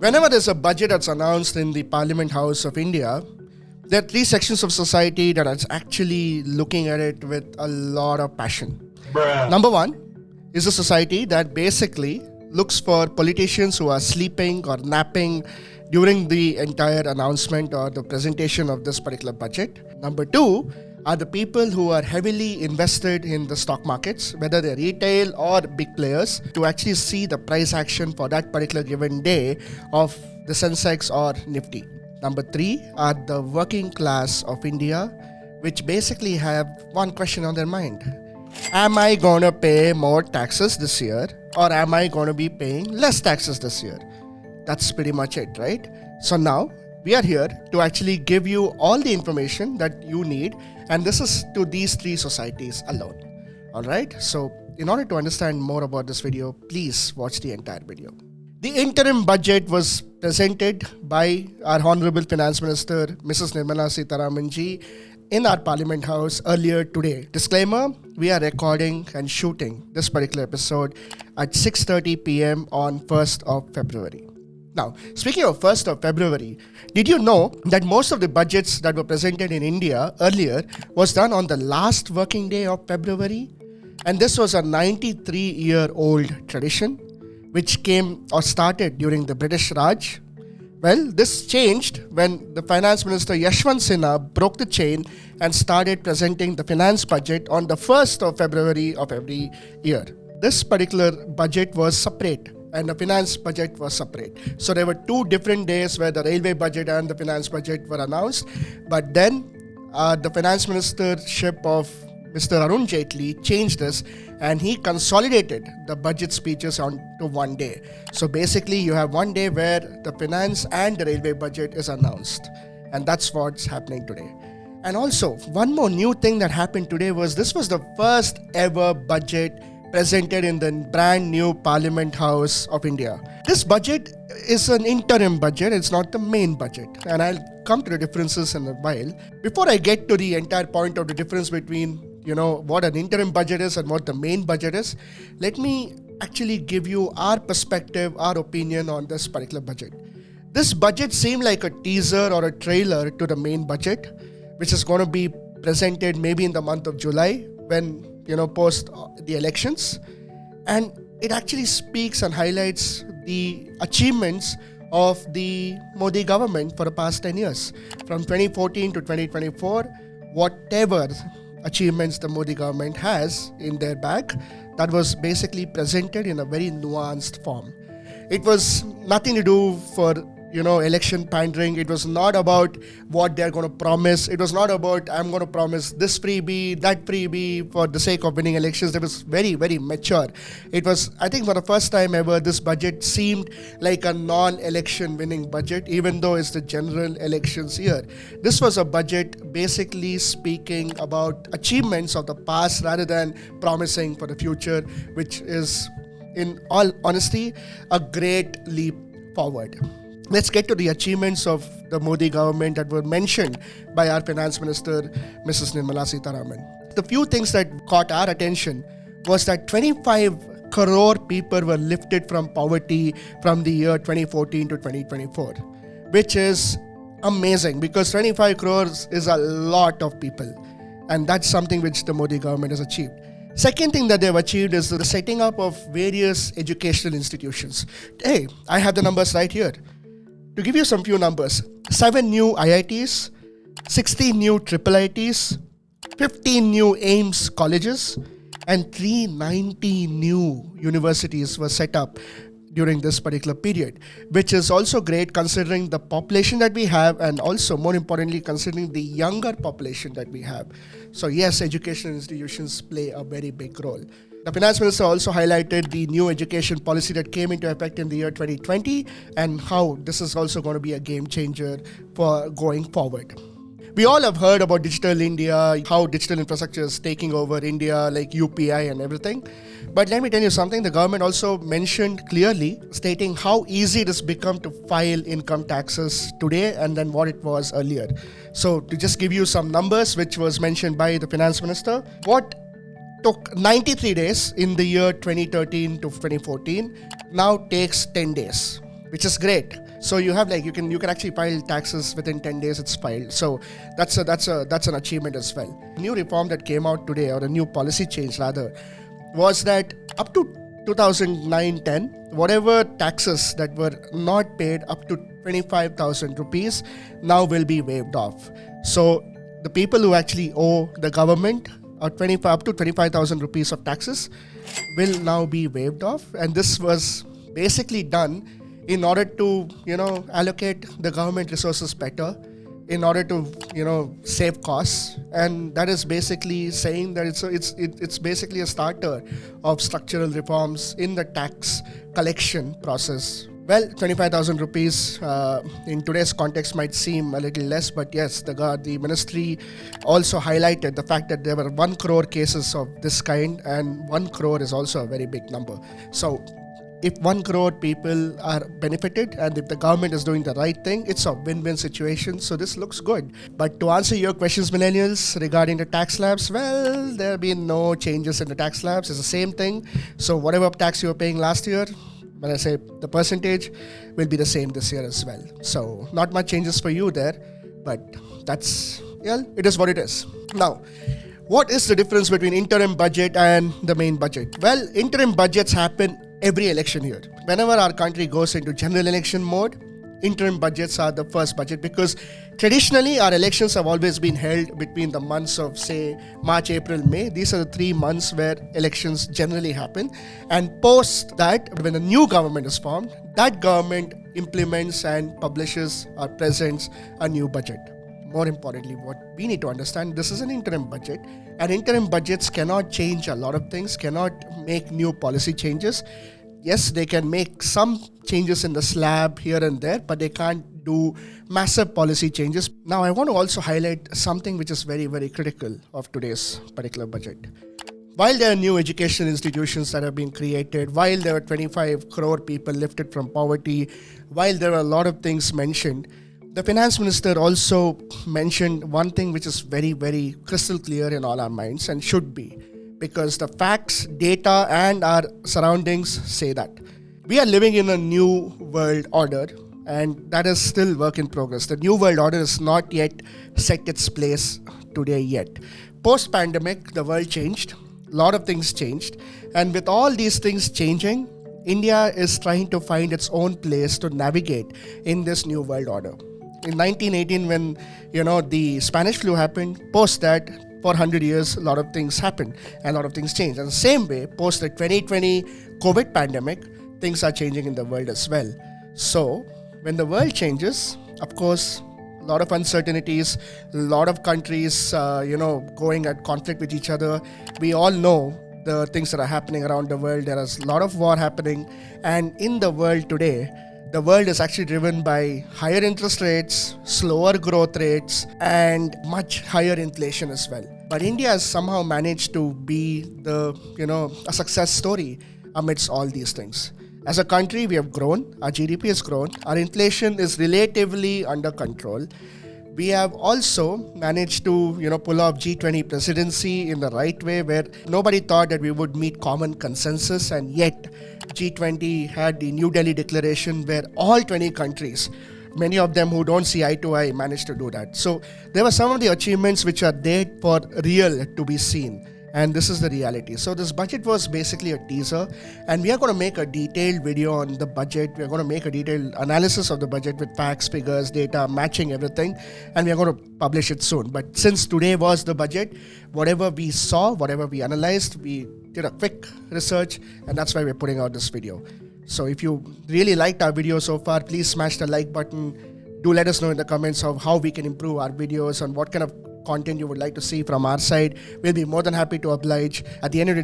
Whenever there's a budget that's announced in the Parliament House of India, there are three sections of society that are actually looking at it with a lot of passion. Number one is a society that basically looks for politicians who are sleeping or napping during the entire announcement or the presentation of this particular budget. Number two are the people who are heavily invested in the stock markets, whether they're retail or big players, to actually see the price action for that particular given day of the Sensex or Nifty. Number three are the working class of India, which basically have one question on their mind. Am I going to pay more taxes this year, or am I going to be paying less taxes this year? That's pretty much it, right? So now we are here to actually give you all the information that you need, and this is to these three societies alone. Alright, so in order to understand more about this video, please watch the entire video. The interim budget was presented by our Honorable Finance Minister, Mrs. Nirmala Sitharaman ji, in our Parliament House earlier today. Disclaimer, we are recording and shooting this particular episode at 6:30 p.m. on 1st of February. Now, speaking of 1st of February, did you know that most of the budgets that were presented in India earlier was done on the last working day of February? And this was a 93-year-old tradition which came or started during the British Raj. Well, this changed when the Finance Minister Yashwant Sinha broke the chain and started presenting the finance budget on the 1st of February of every year. This particular budget was separate, and the finance budget was separate. So there were two different days where the railway budget and the finance budget were announced. But then the finance ministership of Mr. Arun Jaitley changed this, and he consolidated the budget speeches onto one day. So basically you have one day where the finance and the railway budget is announced, and that's what's happening today. And also one more new thing that happened today was this was the first ever budget presented in the brand new Parliament House of India. This budget is an interim budget, it's not the main budget, and I'll come to the differences in a while. Before I get to the entire point of the difference between what an interim budget is and what the main budget is, let me actually give you our perspective, our opinion on this particular budget. This budget seemed like a teaser or a trailer to the main budget, which is going to be presented maybe in the month of July when post the elections, and it actually speaks and highlights the achievements of the Modi government for the past 10 years. From 2014 to 2024, whatever achievements the Modi government has in their bag, that was basically presented in a very nuanced form. It was nothing to do for election pandering. It was not about what they're going to promise. It was not about I'm going to promise this freebie, that freebie for the sake of winning elections. It was very, very mature. It was, I think, for the first time ever, this budget seemed like a non-election winning budget, even though it's the general elections year. This was a budget basically speaking about achievements of the past rather than promising for the future, which is, in all honesty, a great leap forward. Let's get to the achievements of the Modi government that were mentioned by our Finance Minister, Mrs. Nirmala Sitharaman. The few things that caught our attention was that 25 crore people were lifted from poverty from the year 2014 to 2024, which is amazing because 25 crores is a lot of people, and that's something which the Modi government has achieved. Second thing that they've achieved is the setting up of various educational institutions. Hey, I have the numbers right here. To give you some few numbers, 7 new IITs, 16 new IIITs, 15 new AIMS colleges, and 390 new universities were set up during this particular period, which is also great considering the population that we have, and also more importantly considering the younger population that we have. So yes, educational institutions play a very big role. The Finance Minister also highlighted the new education policy that came into effect in the year 2020 and how this is also going to be a game changer for going forward. We all have heard about Digital India, how digital infrastructure is taking over India, like UPI and everything. But let me tell you something, the government also mentioned clearly, stating how easy it has become to file income taxes today and then what it was earlier. So to just give you some numbers, which was mentioned by the Finance Minister, what took 93 days in the year 2013 to 2014 now takes 10 days, which is great. So you have like you can actually file taxes within 10 days. It's filed. So that's an achievement as well. A new reform that came out today, or a new policy change rather, was that up to 2009-10, whatever taxes that were not paid up to 25,000 rupees now will be waived off. So the people who actually owe the government up to 25,000 rupees of taxes will now be waived off. And this was basically done in order to, allocate the government resources better, in order to, save costs. And that is basically saying that it's basically a starter of structural reforms in the tax collection process. Well, 25,000 rupees in today's context might seem a little less, but yes, the ministry also highlighted the fact that there were 1 crore cases of this kind, and 1 crore is also a very big number. So if 1 crore people are benefited and if the government is doing the right thing, it's a win-win situation. So this looks good. But to answer your questions, millennials, regarding the tax slabs, well, there have been no changes in the tax slabs. It's the same thing. So whatever tax you were paying last year, when I say the percentage, will be the same this year as well. So not much changes for you there, but it is what it is. Now, what is the difference between interim budget and the main budget? Well, interim budgets happen every election year. Whenever our country goes into general election mode, interim budgets are the first budget, because traditionally our elections have always been held between the months of, say, March, April, May. These are the 3 months where elections generally happen. And post that, when a new government is formed, that government implements and publishes or presents a new budget. More importantly, what we need to understand, this is an interim budget, and interim budgets cannot change a lot of things, cannot make new policy changes. Yes, they can make some changes in the slab here and there, but they can't do massive policy changes. Now, I want to also highlight something which is very, very critical of today's particular budget. While there are new educational institutions that have been created, while there are 25 crore people lifted from poverty, while there are a lot of things mentioned, the finance minister also mentioned one thing which is very, very crystal clear in all our minds, and should be, because the facts, data, and our surroundings say that we are living in a new world order, and that is still work in progress. The new world order is not yet set its place today yet. Post-pandemic, the world changed. A lot of things changed. And with all these things changing, India is trying to find its own place to navigate in this new world order. In 1918, when the Spanish flu happened, post that, for 100 years, a lot of things happened and a lot of things changed. And the same way, post the 2020 COVID pandemic, things are changing in the world as well. So when the world changes, of course, a lot of uncertainties, a lot of countries, going at conflict with each other. We all know the things that are happening around the world. There is a lot of war happening. And in the world today, the world is actually driven by higher interest rates, slower growth rates, and much higher inflation as well. But India has somehow managed to be a success story amidst all these things. As a country, we have grown, our GDP has grown, our inflation is relatively under control. We have also managed to, pull off G20 presidency in the right way, where nobody thought that we would meet common consensus, and yet G20 had the New Delhi Declaration where all 20 countries, many of them who don't see eye to eye, managed to do that. So there were some of the achievements which are there for real to be seen. And this is the reality. So this budget was basically a teaser, and we are going to make a detailed video on the budget. We are going to make a detailed analysis of the budget with facts, figures, data, matching everything, and we are going to publish it soon. But since today was the budget, whatever we saw, whatever we analyzed, we did a quick research, and that's why we're putting out this video. So if you really liked our video so far, please smash the like button. Do let us know in the comments of how we can improve our videos and what kind of content you would like to see from our side. We'll be more than happy to oblige. At the end of the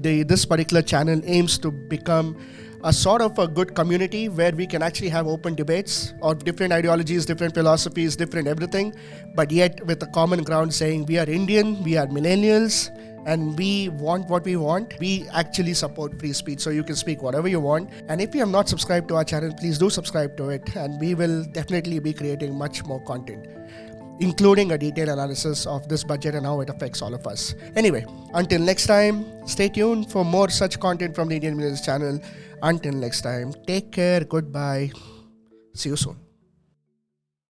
day, this particular channel aims to become a sort of a good community where we can actually have open debates of different ideologies, different philosophies, different everything, but yet with a common ground saying we are Indian, we are millennials, and we want what we want. We actually support free speech, so you can speak whatever you want. And if you have not subscribed to our channel, please do subscribe to it, and we will definitely be creating much more content, including a detailed analysis of this budget and how it affects all of us. Anyway, until next time, stay tuned for more such content from the Indian Millennials channel. Until next time, take care, goodbye, See you soon.